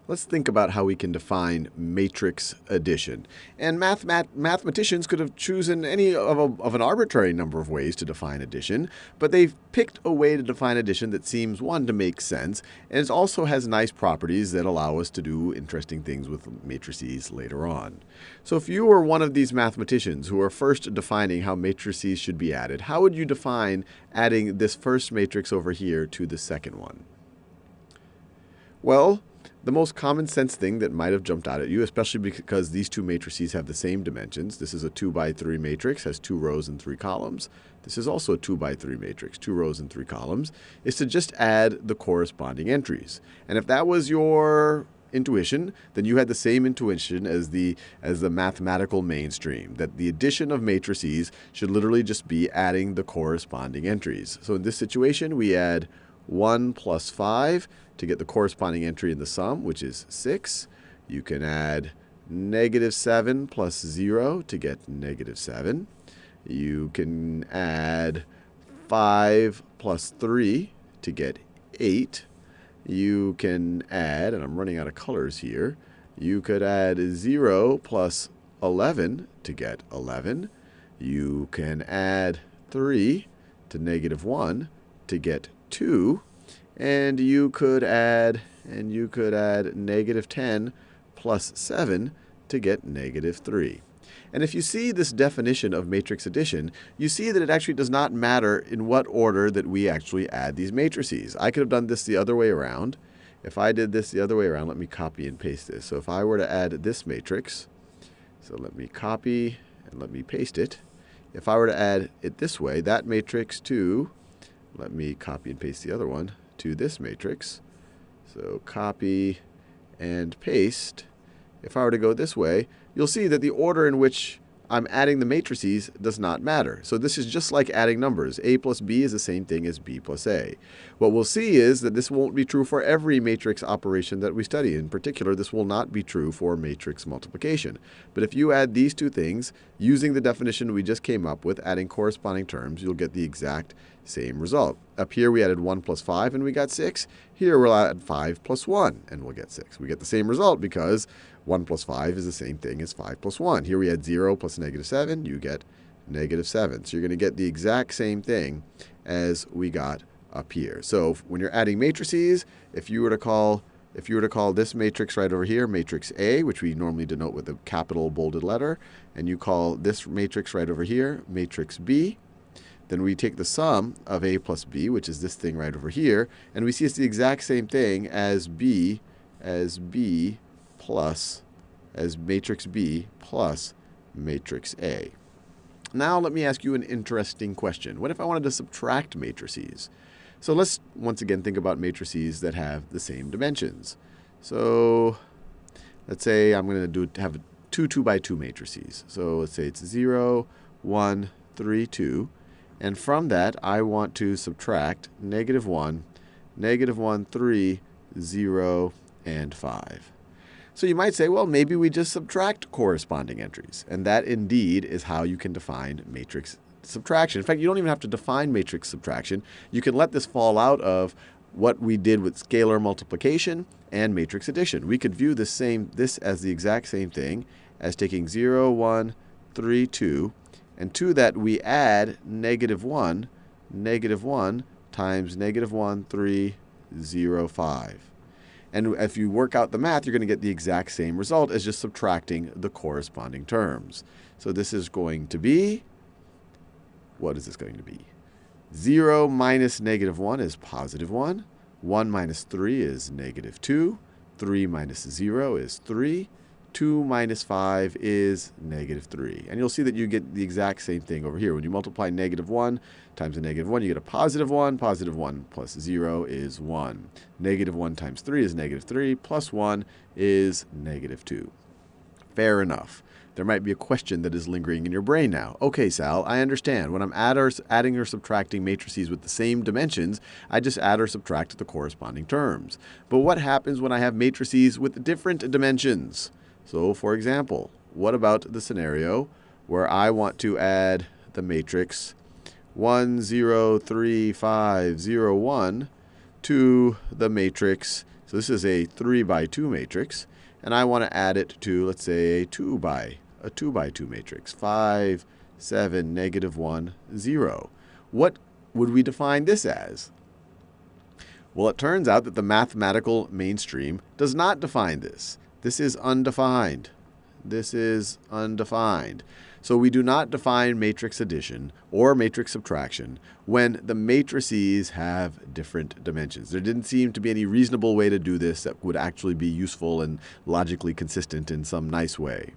Let's think about how we can define matrix addition. And mathematicians could have chosen any of an arbitrary number of ways to define addition, but they've picked a way to define addition that seems, one, to make sense, and it also has nice properties that allow us to do interesting things with matrices later on. So if you were one of these mathematicians who are first defining how matrices should be added, how would you define adding this first matrix over here to the second one? Well, the most common sense thing that might have jumped out at you, especially because these two matrices have the same dimensions. This is a 2 by 3 matrix, has 2 rows and 3 columns. This is also a 2 by 3 matrix, 2 rows and 3 columns, is to just add the corresponding entries. And if that was your intuition, then you had the same intuition as the mathematical mainstream, that the addition of matrices should literally just be adding the corresponding entries. So in this situation, we add 1 plus 5 to get the corresponding entry in the sum, which is 6. You can add -7 plus 0 to get -7. You can add 5 plus 3 to get 8. You can add, and I'm running out of colors here, you could add 0 plus 11 to get 11. You can add 3 to -1 to get 2. And you could add -10 plus 7 to get -3. And if you see this definition of matrix addition, you see that it actually does not matter in what order that we actually add these matrices. I could have done this the other way around. If I did this the other way around, let me copy and paste this. So if I were to add this matrix, so let me copy and let me paste it. If I were to add it this way, that matrix to, let me copy and paste the other one, to this matrix. So copy and paste. If I were to go this way, you'll see that the order in which I'm adding the matrices does not matter. So this is just like adding numbers. A plus B is the same thing as B plus A. What we'll see is that this won't be true for every matrix operation that we study. In particular, this will not be true for matrix multiplication. But if you add these two things, using the definition we just came up with, adding corresponding terms, you'll get the exact same result. Up here we added 1 plus 5 and we got 6. Here we'll add 5 plus 1 and we'll get 6. We get the same result because 1 plus 5 is the same thing as 5 plus 1. Here we had 0 plus -7. You get -7. So you're going to get the exact same thing as we got up here. So when you're adding matrices, if you were to call this matrix right over here matrix A, which we normally denote with a capital bolded letter, and you call this matrix right over here matrix B, then we take the sum of A plus B, which is this thing right over here, and we see it's the exact same thing as matrix B plus matrix A. Now let me ask you an interesting question. What if I wanted to subtract matrices? So let's once again think about matrices that have the same dimensions. So let's say I'm going to have two 2 by 2 matrices. So let's say it's 0, 1, 3, 2. And from that, I want to subtract -1, -1, 3, 0, and 5. So you might say, well, maybe we just subtract corresponding entries. And that indeed is how you can define matrix subtraction. In fact, you don't even have to define matrix subtraction. You can let this fall out of what we did with scalar multiplication and matrix addition. We could view this as the exact same thing as taking 0, 1, 3, 2. And to that, we add -1 times -1, 3, 0, 5. And if you work out the math, you're going to get the exact same result as just subtracting the corresponding terms. So this is going to be, what is this going to be? 0 minus -1 is +1. 1 minus 3 is -2. 3 minus 0 is 3. 2 minus 5 is -3. And you'll see that you get the exact same thing over here. When you multiply -1 times a -1, you get a +1. +1 plus 0 is 1. -1 times 3 is -3. Plus 1 is -2. Fair enough. There might be a question that is lingering in your brain now. Okay, Sal, I understand. When I'm adding or subtracting matrices with the same dimensions, I just add or subtract the corresponding terms. But what happens when I have matrices with different dimensions? So, for example, what about the scenario where I want to add the matrix 1, 0, 3, 5, 0, 1 to the matrix So this is a 3 by 2 matrix, and I want to add it to, let's say, a 2 by 2 matrix. 5, 7, -1, 0. What would we define this as? Well, it turns out that the mathematical mainstream does not define this. This is undefined. This is undefined. So we do not define matrix addition or matrix subtraction when the matrices have different dimensions. There didn't seem to be any reasonable way to do this that would actually be useful and logically consistent in some nice way.